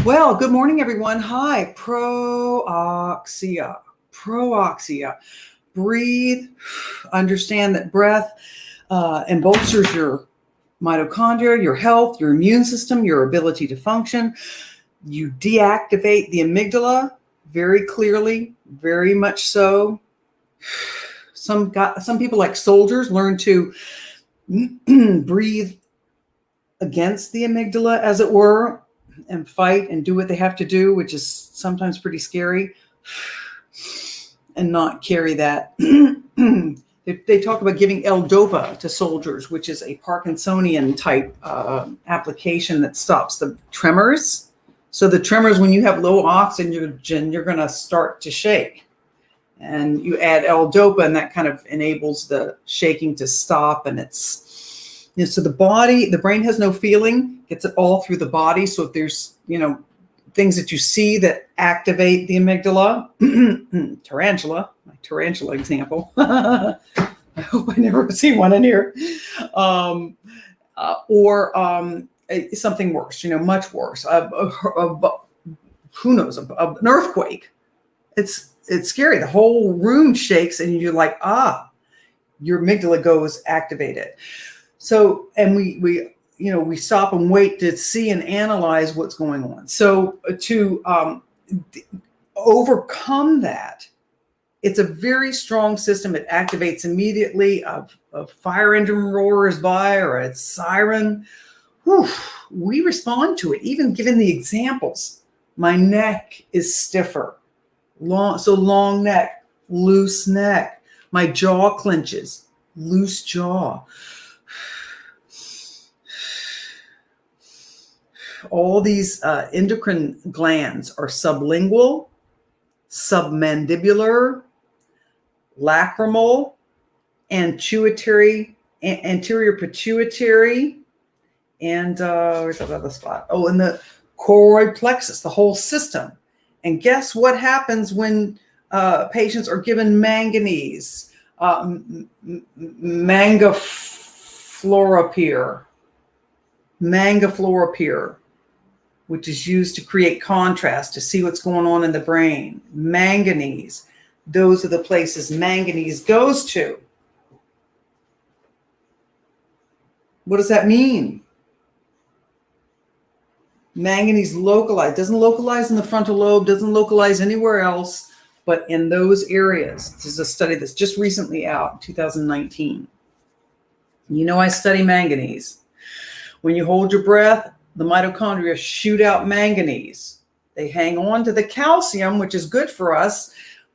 Well, good morning, everyone. Hi, PROoxia. PROoxia. Breathe. Understand that breath embolsters your mitochondria, your health, your immune system, your ability to function. You deactivate the amygdala very clearly, very much so. Some people, like soldiers, learn to breathe against the amygdala, as it were, and fight and do what they have to do, which is sometimes pretty scary, and not carry that. They talk about giving L-Dopa to soldiers, which is a Parkinsonian type application that stops the tremors. So the tremors, when you have low oxygen, you're going to start to shake. And you add L-Dopa, and that kind of enables the shaking to stop. And it's, so the brain has no feeling, gets it all through the body. So if there's, things that you see that activate the amygdala, my tarantula example. I hope I never see one in here. Or something worse, much worse. Who knows, an earthquake. It's scary. The whole room shakes and you're like, your amygdala goes activated. So, and we stop and wait to see and analyze what's going on. So to overcome that, it's a very strong system. It activates immediately. A fire engine roars by or a siren. Whew, we respond to it, even given the examples. My neck is stiffer. Long neck, loose neck. My jaw clenches, loose jaw. All these endocrine glands are sublingual, submandibular, lacrimal, anterior pituitary, and where's that other spot? Oh, and the choroid plexus, the whole system. And guess what happens when patients are given manganese, mangafluorapir, which is used to create contrast, to see what's going on in the brain. Manganese. Those are the places manganese goes to. What does that mean? Manganese doesn't localize in the frontal lobe, doesn't localize anywhere else, but in those areas. This is a study that's just recently out, 2019. I study manganese. When you hold your breath, the mitochondria shoot out manganese. They hang on to the calcium, which is good for us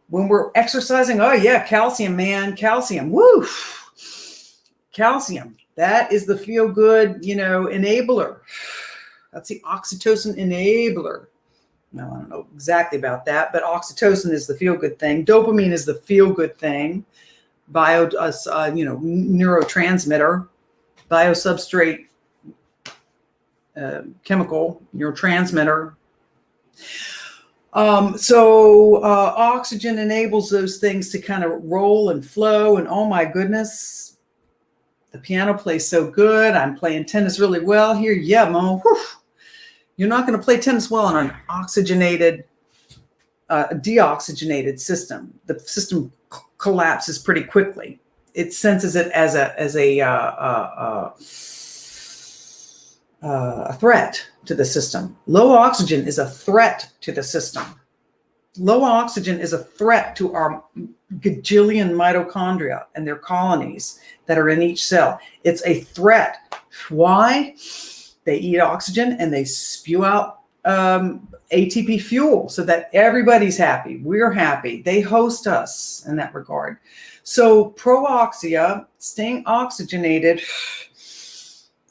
when we're exercising. Oh yeah, calcium, man, calcium. Woo! Calcium. That is the feel-good, enabler. That's the oxytocin enabler. Now, I don't know exactly about that, but oxytocin is the feel-good thing. Dopamine is the feel-good thing. Neurotransmitter, biosubstrate, chemical neurotransmitter. Oxygen enables those things to kind of roll and flow. And oh my goodness, the piano plays so good. I'm playing tennis really well here. Yeah, Mo. Whew. You're not going to play tennis well on an deoxygenated system. The system collapses pretty quickly. It senses it as a threat to the system. Low oxygen is a threat to the system. Low oxygen is a threat to our gajillion mitochondria and their colonies that are in each cell. It's a threat. Why? They eat oxygen and they spew out ATP fuel so that everybody's happy. We're happy. They host us in that regard. So PROoxia, staying oxygenated,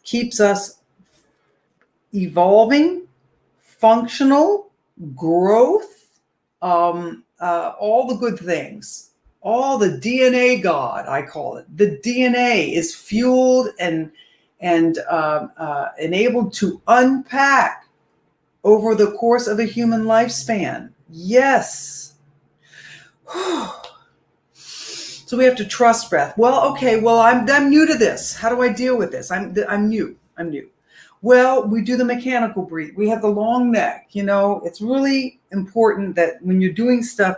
keeps us evolving, functional, growth, all the good things, all the DNA God, I call it. The DNA is fueled and enabled to unpack over the course of a human lifespan. Yes. So we have to trust breath. Well, okay, I'm new to this. How do I deal with this? I'm new. Well, we do the mechanical breathe. We have the long neck. It's really important that when you're doing stuff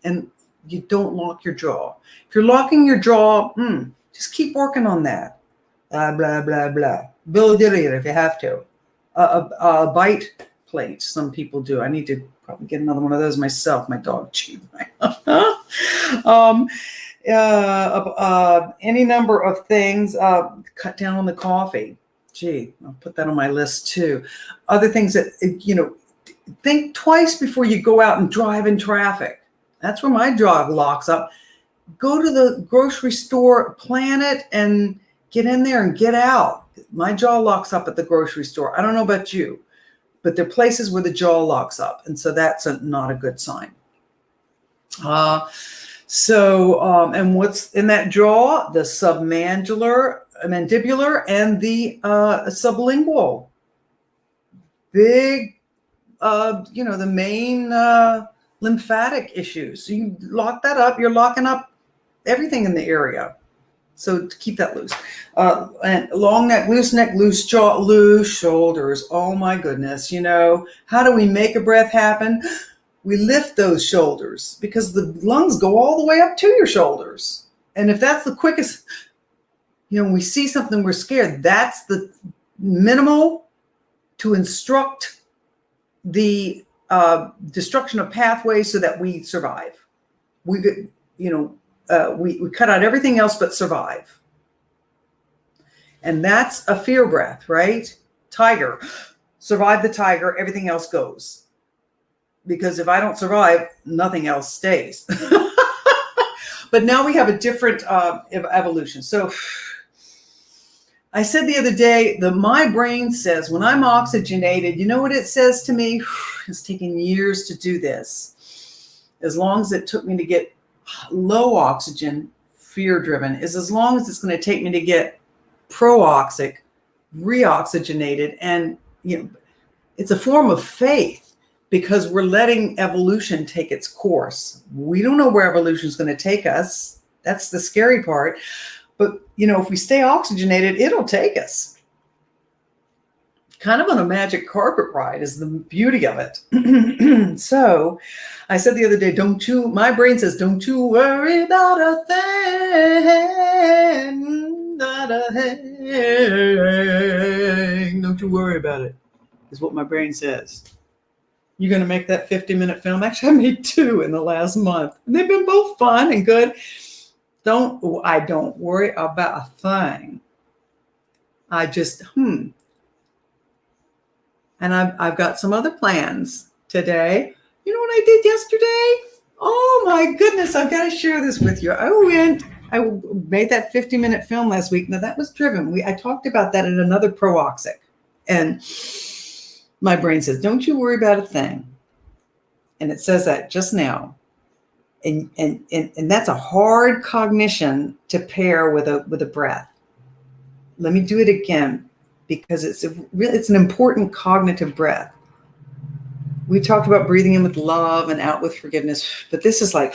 and you don't lock your jaw. If you're locking your jaw, just keep working on that. Blah, blah, blah, blah. Build it if you have to. A bite plate, some people do. I need to probably get another one of those myself. My dog chewed any number of things. Cut down on the coffee. Gee, I'll put that on my list too. Other things that, think twice before you go out and drive in traffic. That's where my jaw locks up. Go to the grocery store, plan it, and get in there and get out. My jaw locks up at the grocery store. I don't know about you, but there are places where the jaw locks up. And so that's not a good sign. And what's in that jaw? The submandibular, and the sublingual. Big, the main lymphatic issues. So you lock that up, you're locking up everything in the area. So to keep that loose. And long neck, loose jaw, loose shoulders. Oh my goodness. How do we make a breath happen? We lift those shoulders because the lungs go all the way up to your shoulders. And if that's the quickest, when we see something we're scared, that's the minimal to instruct the destruction of pathways so that we survive. We cut out everything else but survive. And that's a fear breath, right? Tiger. Survive the tiger, everything else goes. Because if I don't survive, nothing else stays. But now we have a different evolution. So I said the other day that my brain says when I'm oxygenated, you know what it says to me? It's taken years to do this. As long as it took me to get low oxygen, fear-driven, is as long as it's going to take me to get PROoxic, reoxygenated. And it's a form of faith because we're letting evolution take its course. We don't know where evolution is going to take us. That's the scary part. But, if we stay oxygenated, it'll take us. Kind of on a magic carpet ride is the beauty of it. So I said the other day, my brain says, don't you worry about a thing, not a thing. Don't you worry about it, is what my brain says. You're going to make that 50-minute film. Actually, I made 2 in the last month. They've been both fun and good. I don't worry about a thing. I just, And I've got some other plans today. You know what I did yesterday? Oh my goodness, I've got to share this with you. I made that 50-minute film last week. Now that was driven. I talked about that in another PROoxic. And my brain says, don't you worry about a thing. And it says that just now. And that's a hard cognition to pair with a breath. Let me do it again because it's an important cognitive breath. We talked about breathing in with love and out with forgiveness, but this is like,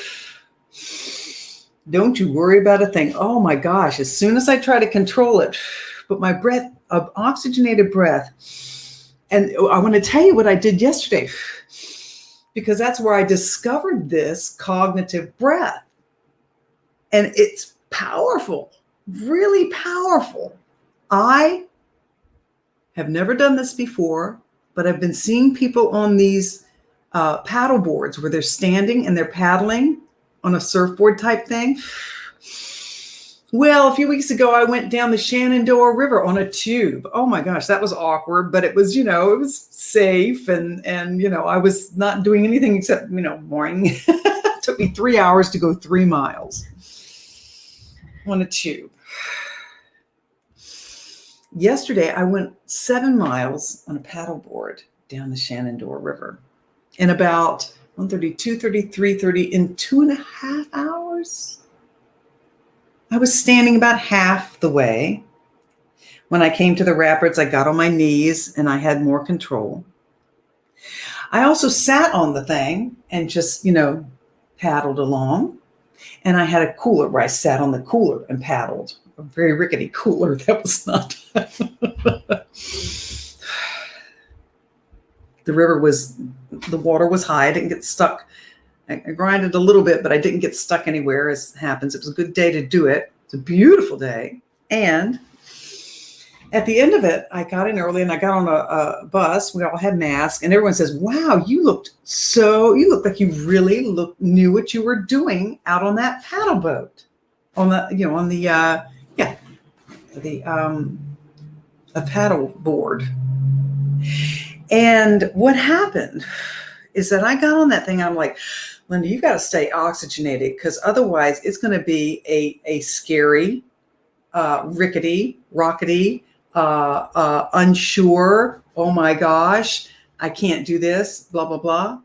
don't you worry about a thing. Oh my gosh, as soon as I try to control it, but my breath, oxygenated breath, and I want to tell you what I did yesterday, because that's where I discovered this cognitive breath. And it's powerful, really powerful. I have never done this before, but I've been seeing people on these paddle boards where they're standing and they're paddling on a surfboard type thing. Well, a few weeks ago, I went down the Shenandoah River on a tube. Oh my gosh, that was awkward, but it was, it was safe. And I was not doing anything except, mooring. It took me 3 hours to go 3 miles on a tube. Yesterday, I went 7 miles on a paddleboard down the Shenandoah River in about 1:30, 2:30, 3:30 in 2.5 hours. I was standing about half the way. When I came to the rapids, I got on my knees and I had more control. I also sat on the thing and just, paddled along. And I had a cooler where I sat on the cooler and paddled. A very rickety cooler. That was not. The water was high. I didn't get stuck. I grinded a little bit, but I didn't get stuck anywhere, as happens. It was a good day to do it. It's a beautiful day. And at the end of it, I got in early and I got on a bus. We all had masks, and everyone says, "Wow, you look like you really knew what you were doing out on that paddle boat, a paddle board." And what happened is that I got on that thing. I'm like, Linda, you got to stay oxygenated, because otherwise it's going to be a scary, rickety, rockety, unsure. Oh my gosh, I can't do this, blah, blah, blah.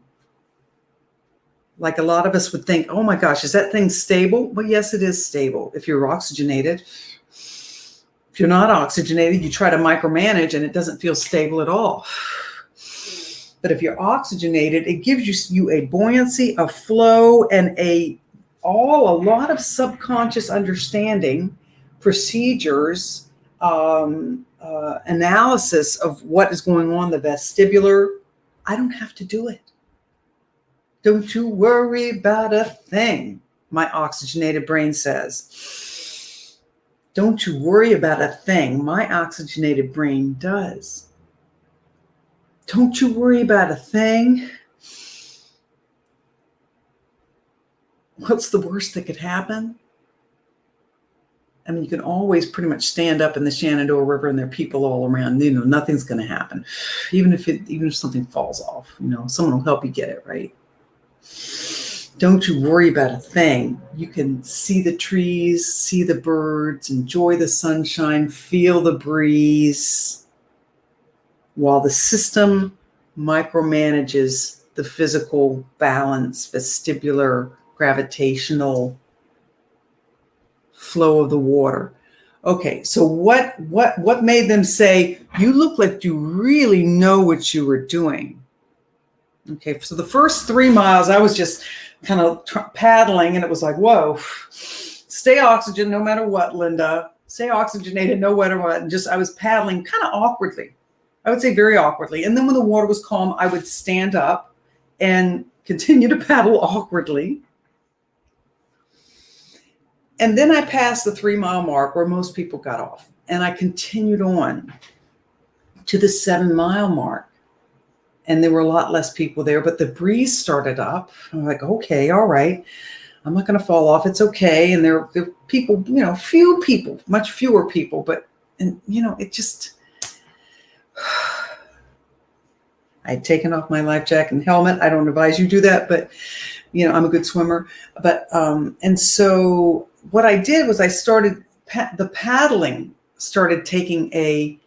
Like a lot of us would think, oh my gosh, is that thing stable? Well, yes, it is stable if you're oxygenated. If you're not oxygenated, you try to micromanage and it doesn't feel stable at all. But if you're oxygenated, it gives you a buoyancy, a flow, and a lot of subconscious understanding, procedures, analysis of what is going on, the vestibular. I don't have to do it. Don't you worry about a thing, my oxygenated brain says. Don't you worry about a thing, my oxygenated brain does. Don't you worry about a thing. What's the worst that could happen? I mean, you can always pretty much stand up in the Shenandoah River and there are people all around. Nothing's going to happen. Even if something falls off, someone will help you get it right. Don't you worry about a thing. You can see the trees, see the birds, enjoy the sunshine, feel the breeze, while the system micromanages the physical balance, vestibular, gravitational flow of the water. Okay, so what made them say, you look like you really know what you were doing? Okay, so the first 3 miles, I was just kind of paddling, and it was like, whoa, stay oxygen no matter what, Linda. Stay oxygenated no matter what. And I was paddling kind of awkwardly. I would say very awkwardly. And then when the water was calm, I would stand up and continue to paddle awkwardly. And then I passed the 3 mile mark where most people got off. And I continued on to the 7 mile mark. And there were a lot less people there, but the breeze started up. I'm like, okay, all right. I'm not going to fall off. It's okay. And there were people, few people, much fewer people, but, it just, I had taken off my life jacket and helmet. I don't advise you do that, but, I'm a good swimmer. But, and so what I did was I started, the paddling started taking a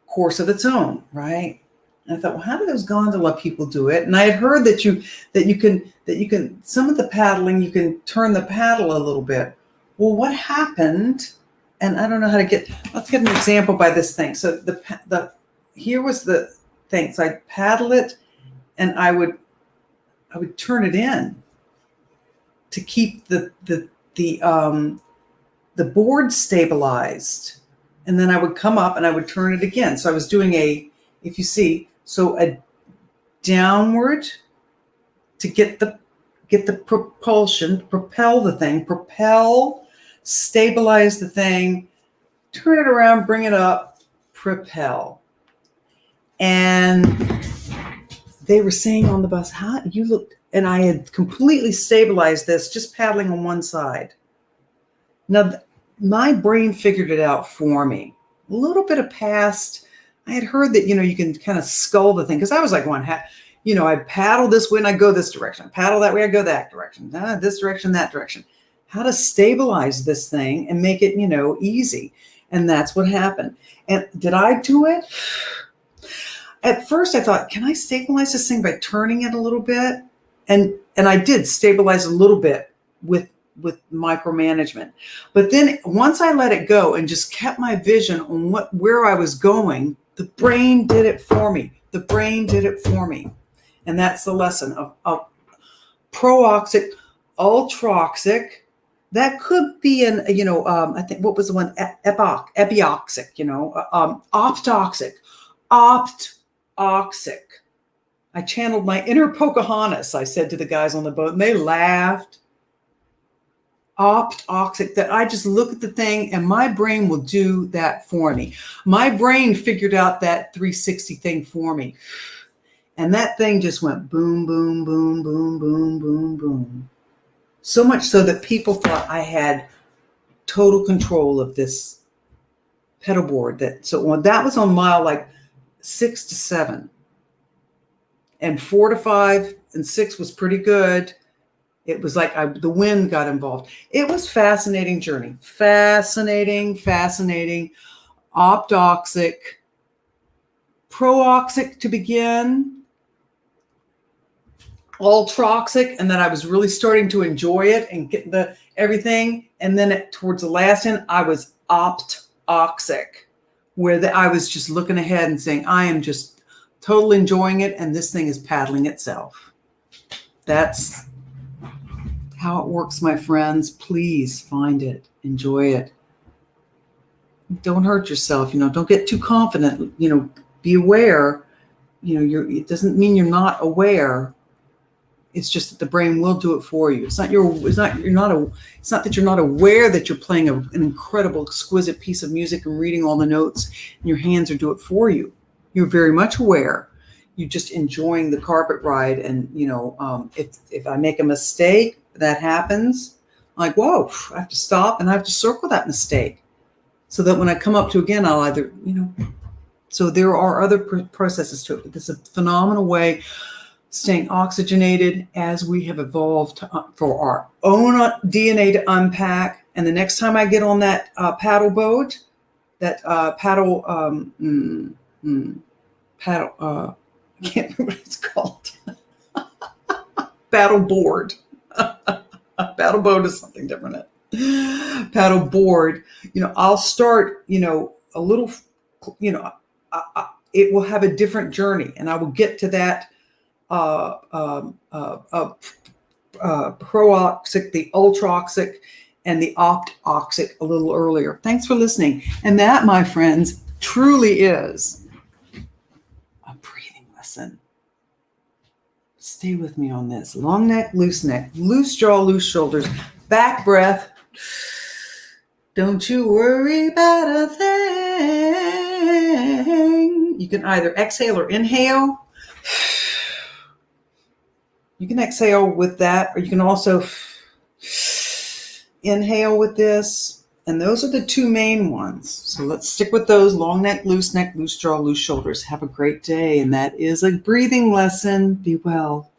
course of its own, right? And I thought, well, how do those gondola people do it? And I had heard that you can some of the paddling, you can turn the paddle a little bit. Well, what happened? And I don't know how to let's get an example by this thing. So here was the thing. So I'd paddle it and I would turn it in to keep the board stabilized. And then I would come up and I would turn it again. So I was doing if you see, so a downward to get the propulsion, propel the thing, stabilize the thing, turn it around, bring it up, propel. And they were saying on the bus, how you look, and I had completely stabilized this, just paddling on one side. Now, my brain figured it out for me. A little bit of past, I had heard that, you can kind of scull the thing, because I was like going, I paddle this way and I go this direction. I paddle that way, I go that direction. This direction, that direction. How to stabilize this thing and make it, easy. And that's what happened. And did I do it? At first I thought, can I stabilize this thing by turning it a little bit? And I did stabilize a little bit with micromanagement. But then once I let it go and just kept my vision on where I was going, the brain did it for me. The brain did it for me. And that's the lesson of PROoxia, ULTRAoxia. That could be I think, what was the one? Epioxic, optoxic, OLTRAoxia. I channeled my inner Pocahontas, I said to the guys on the boat, and they laughed. OLTRAoxia, that I just look at the thing and my brain will do that for me. My brain figured out that 360 thing for me. And that thing just went boom, boom, boom, boom, boom, boom, boom. So much so that people thought I had total control of this pedal board. So that was on mile like 6 to 7. And 4 to 5 and 6 was pretty good. It was like the wind got involved. It was fascinating journey. Fascinating. OLTRAoxia. PROoxia to begin. ULTRAoxia. And then I was really starting to enjoy it and get everything. And then towards the last end, I was OLTRAoxia, where I was just looking ahead and saying, I am just totally enjoying it. And this thing is paddling itself. That's how it works, my friends. Please find it, enjoy it. Don't hurt yourself, don't get too confident, be aware, it doesn't mean you're not aware. It's just that the brain will do it for you. It's not that you're not aware that you're playing an incredible, exquisite piece of music and reading all the notes and your hands are do it for you. You're very much aware. You're just enjoying the carpet ride. And, if I make a mistake, that happens, I'm like, whoa, I have to stop and I have to circle that mistake so that when I come up to again, I'll either, so there are other processes to it. But this is a phenomenal way staying oxygenated as we have evolved for our own DNA to unpack. And the next time I get on that paddle boat, that paddle, I can't remember what it's called. Paddle board. Paddle boat is something different. Paddle board, I'll start, a little, it will have a different journey, and I will get to that PROoxia, the ULTRAoxia, and the OLTRAoxia a little earlier. Thanks for listening. And that, my friends, truly is a breathing lesson. Stay with me on this. Long neck, loose jaw, loose shoulders, back breath. Don't you worry about a thing. You can either exhale or inhale. You can exhale with that, or you can also inhale with this. And those are the two main ones. So let's stick with those. Long neck, loose jaw, loose shoulders. Have a great day. And that is a breathing lesson. Be well.